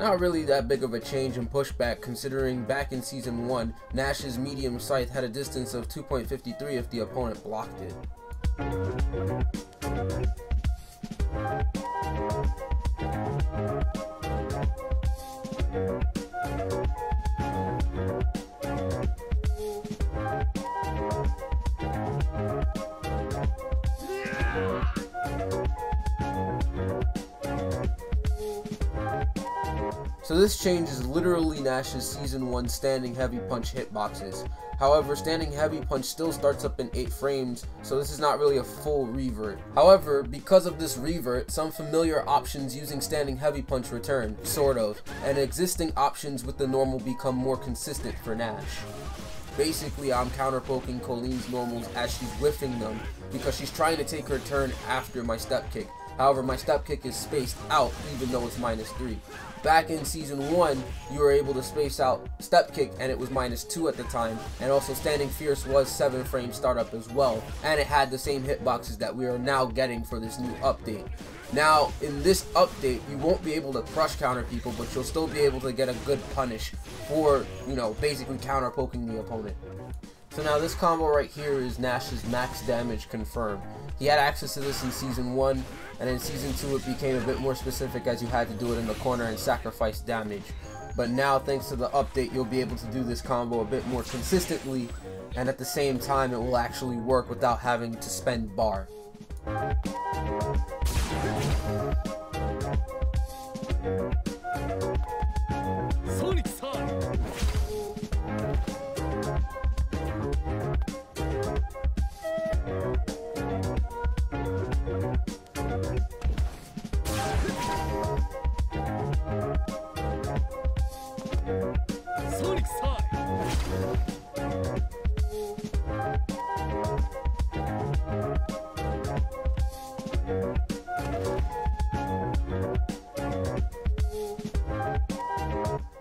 Not really that big of a change in pushback, considering back in Season 1, Nash's medium scythe had a distance of 2.53 if the opponent blocked it. So this change is literally Nash's Season 1 standing heavy punch hitboxes. However, standing heavy punch still starts up in 8 frames, so this is not really a full revert. However, because of this revert, some familiar options using standing heavy punch return, sort of, and existing options with the normal become more consistent for Nash. Basically, I'm counter-poking Colleen's normals as she's whiffing them because she's trying to take her turn after my step kick. However, my step kick is spaced out even though it's -3. Back in Season 1, you were able to space out step kick and it was -2 at the time, and also standing fierce was 7 frame startup as well, and it had the same hitboxes that we are now getting for this new update. Now, in this update, you won't be able to crush counter people, but you'll still be able to get a good punish for, basically counter poking the opponent. So now this combo right here is Nash's max damage confirmed. He had access to this in Season 1, and in Season 2 it became a bit more specific as you had to do it in the corner and sacrifice damage. But now, thanks to the update, you'll be able to do this combo a bit more consistently, and at the same time it will actually work without having to spend bar.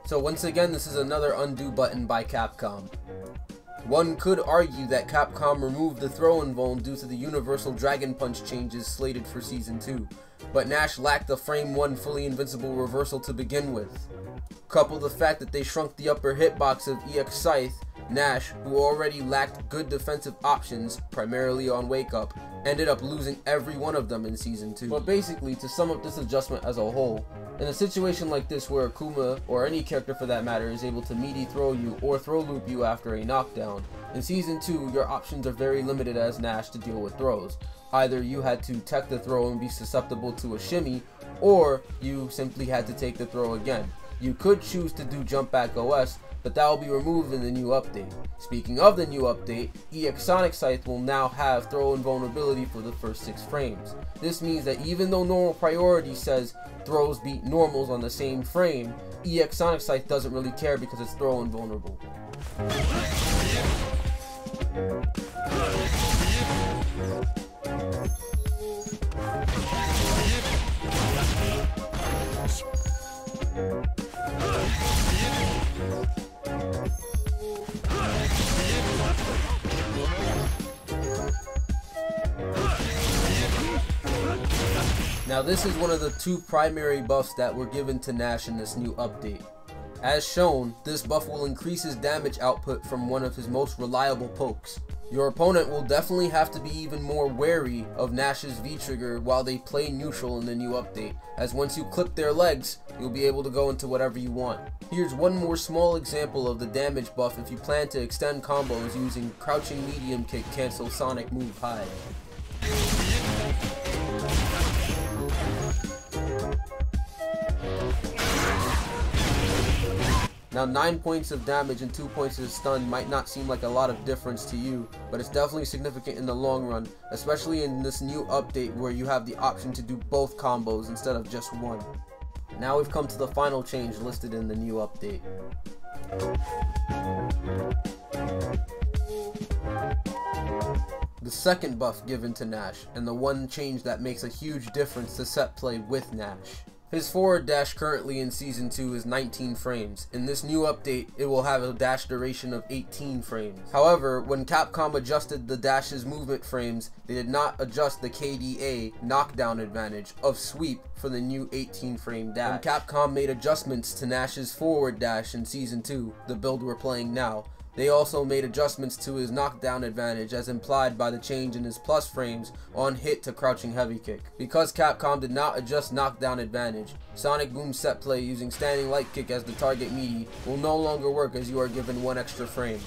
So once again, this is another undo button by Capcom. One could argue that Capcom removed the throw-in vuln due to the universal Dragon Punch changes slated for Season 2, but Nash lacked the frame 1 fully invincible reversal to begin with. Couple the fact that they shrunk the upper hitbox of EX Scythe, Nash, who already lacked good defensive options, primarily on Wake Up, ended up losing every one of them in Season 2. But basically, to sum up this adjustment as a whole, in a situation like this where Akuma, or any character for that matter, is able to meaty throw you or throw loop you after a knockdown, in Season 2 your options are very limited as Nash to deal with throws. Either you had to tech the throw and be susceptible to a shimmy, or you simply had to take the throw again. You could choose to do jump back OS, but that will be removed in the new update. Speaking of the new update, EX Sonic Scythe will now have throw invulnerability for the first 6 frames. This means that even though normal priority says throws beat normals on the same frame, EX Sonic Scythe doesn't really care because it's throw invulnerable. Now this is one of the 2 primary buffs that were given to Nash in this new update. As shown, this buff will increase his damage output from one of his most reliable pokes. Your opponent will definitely have to be even more wary of Nash's V-trigger while they play neutral in the new update, as once you clip their legs, you'll be able to go into whatever you want. Here's one more small example of the damage buff if you plan to extend combos using crouching medium kick cancel sonic move high. Now 9 points of damage and 2 points of stun might not seem like a lot of difference to you, but it's definitely significant in the long run, especially in this new update where you have the option to do both combos instead of just one. Now we've come to the final change listed in the new update. The second buff given to Nash, and the one change that makes a huge difference to set play with Nash. His forward dash currently in Season 2 is 19 frames. In this new update, it will have a dash duration of 18 frames. However, when Capcom adjusted the dash's movement frames, they did not adjust the KDA knockdown advantage of sweep for the new 18 frame dash. When Capcom made adjustments to Nash's forward dash in Season 2, the build we're playing now, they also made adjustments to his knockdown advantage as implied by the change in his plus frames on hit to crouching heavy kick. Because Capcom did not adjust knockdown advantage, Sonic Boom set play using standing light kick as the target meaty will no longer work as you are given one extra frame.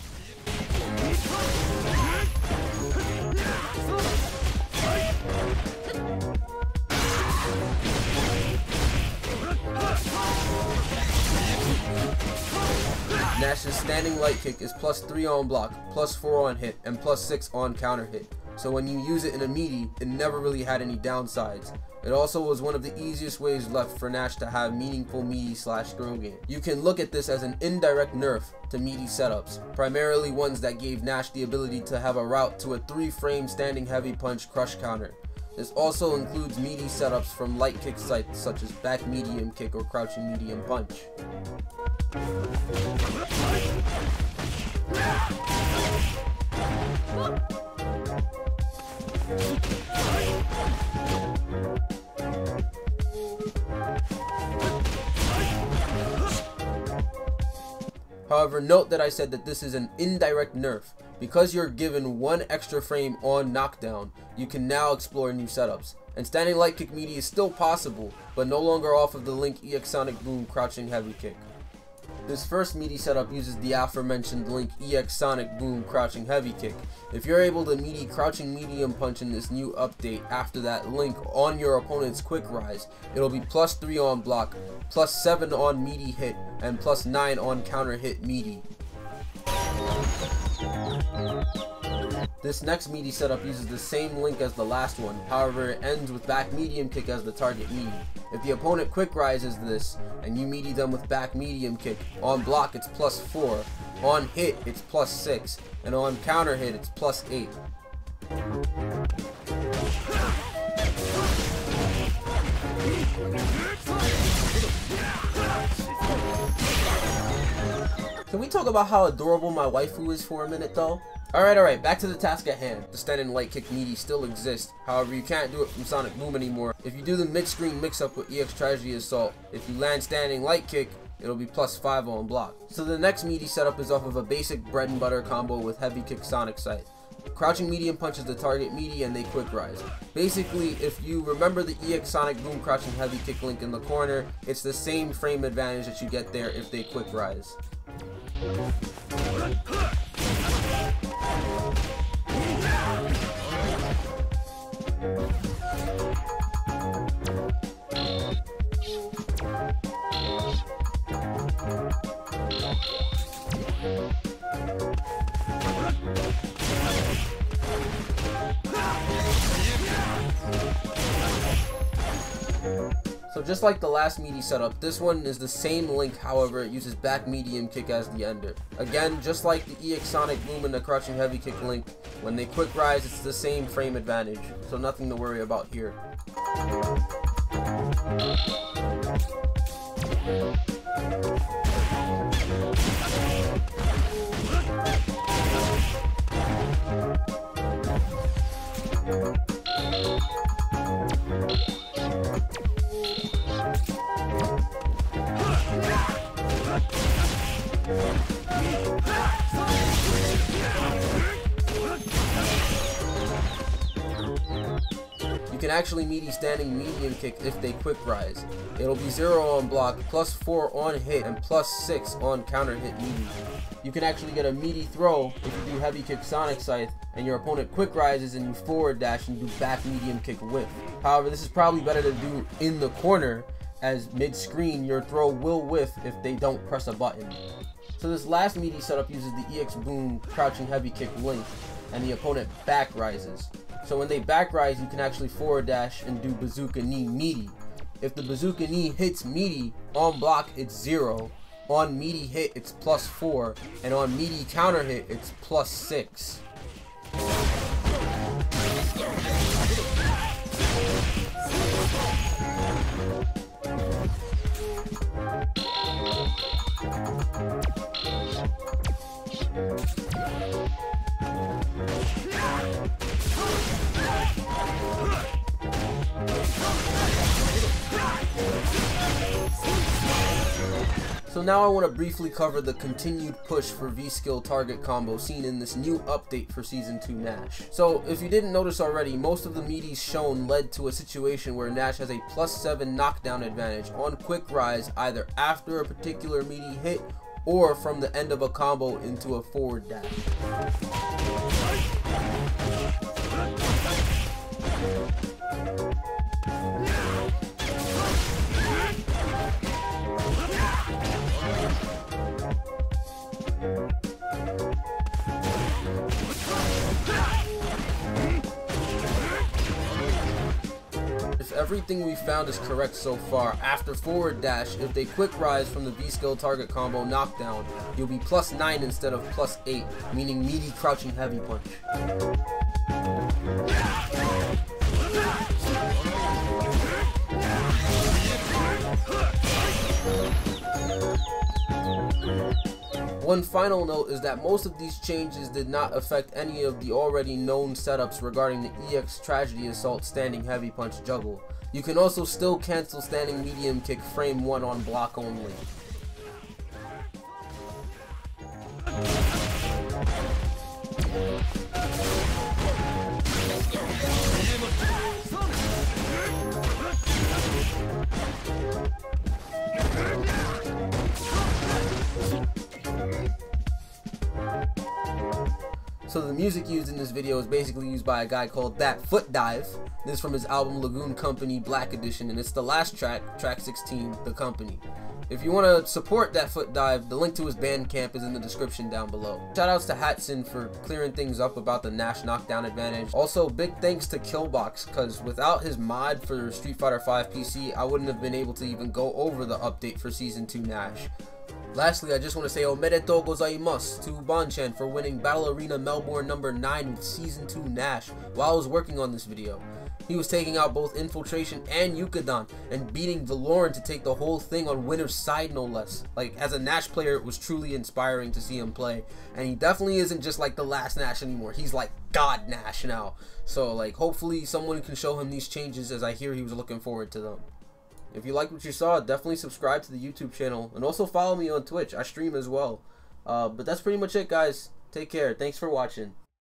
Nash's standing light kick is +3 on block, +4 on hit, and +6 on counter hit. So when you use it in a meaty, it never really had any downsides. It also was one of the easiest ways left for Nash to have meaningful meaty/throw game. You can look at this as an indirect nerf to meaty setups, primarily ones that gave Nash the ability to have a route to a 3-frame standing heavy punch crush counter. This also includes meaty setups from light kick sites such as back medium kick or crouching medium punch. However, note that I said that this is an indirect nerf. Because you're given one extra frame on knockdown, you can now explore new setups. And standing light kick meaty is still possible, but no longer off of the Link EX Sonic Boom crouching heavy kick. This first meaty setup uses the aforementioned Link EX Sonic Boom crouching heavy kick. If you're able to meaty crouching medium punch in this new update after that Link on your opponent's quick rise, it'll be +3 on block, +7 on meaty hit, and +9 on counter hit meaty. This next meaty setup uses the same Link as the last one, however it ends with back medium kick as the target meaty. If the opponent quick rises this, and you meaty them with back medium kick, on block it's +4, on hit it's +6, and on counter hit it's +8. Can we talk about how adorable my waifu is for a minute though? Alright, back to the task at hand. The standing light kick meaty still exists, however you can't do it from Sonic Boom anymore. If you do the mid-screen mix-up with EX Tragedy Assault, if you land standing light kick, it'll be +5 on block. So the next meaty setup is off of a basic bread and butter combo with heavy kick Sonic Scythe. Crouching medium punches the target meaty and they quick rise. Basically, if you remember the EX Sonic Boom crouching heavy kick Link in the corner, it's the same frame advantage that you get there if they quick rise. So just like the last meaty setup, this one is the same Link, however it uses back medium kick as the ender. Again, just like the EX Sonic Boom and the crouching heavy kick Link, when they quick rise it's the same frame advantage, so nothing to worry about here. You can actually meaty standing medium kick if they quick rise. It'll be 0 on block, +4 on hit, and +6 on counter hit meaty. You can actually get a meaty throw if you do heavy kick Sonic Scythe and your opponent quick rises and you forward dash and do back medium kick whiff. However, this is probably better to do in the corner, as mid-screen your throw will whiff if they don't press a button. So this last meaty setup uses the EX Boom crouching heavy kick Link and the opponent back rises. So when they back rise, you can actually forward dash and do bazooka knee meaty. If the bazooka knee hits meaty, on block it's 0, on meaty hit it's +4, and on meaty counter hit it's +6. now I want to briefly cover the continued push for V-skill target combo seen in this new update for Season 2 Nash. So if you didn't notice already, most of the meaties shown led to a situation where Nash has a +7 knockdown advantage on quick rise either after a particular meaty hit or from the end of a combo into a forward dash. If everything we found is correct so far, after forward dash, if they quick rise from the V-skill target combo knockdown, you'll be +9 instead of +8, meaning meaty crouching heavy punch. One final note is that most of these changes did not affect any of the already known setups regarding the EX Tragedy Assault standing heavy punch juggle. You can also still cancel standing medium kick frame 1 on block only. So the music used in this video is basically used by a guy called That Foot Dive. This is from his album Lagoon Company Black Edition, and it's the last track, track 16, The Company. If you want to support That Foot Dive, the link to his Bandcamp is in the description down below. Shoutouts to Hatson for clearing things up about the Nash knockdown advantage. Also, big thanks to Killbox, because without his mod for Street Fighter V PC, I wouldn't have been able to even go over the update for Season 2 Nash. Lastly, I just want to say omedetou gozaimasu to Banchan for winning Battle Arena Melbourne number 9 with Season 2 Nash while I was working on this video. He was taking out both Infiltration and Yukadan and beating Valoran to take the whole thing on winner's side no less. Like, as a Nash player, it was truly inspiring to see him play, and he definitely isn't just like the last Nash anymore. He's like God Nash now. So like, hopefully someone can show him these changes, as I hear he was looking forward to them. If you liked what you saw, definitely subscribe to the YouTube channel and also follow me on Twitch. I stream as well. But that's pretty much it, guys. Take care. Thanks for watching.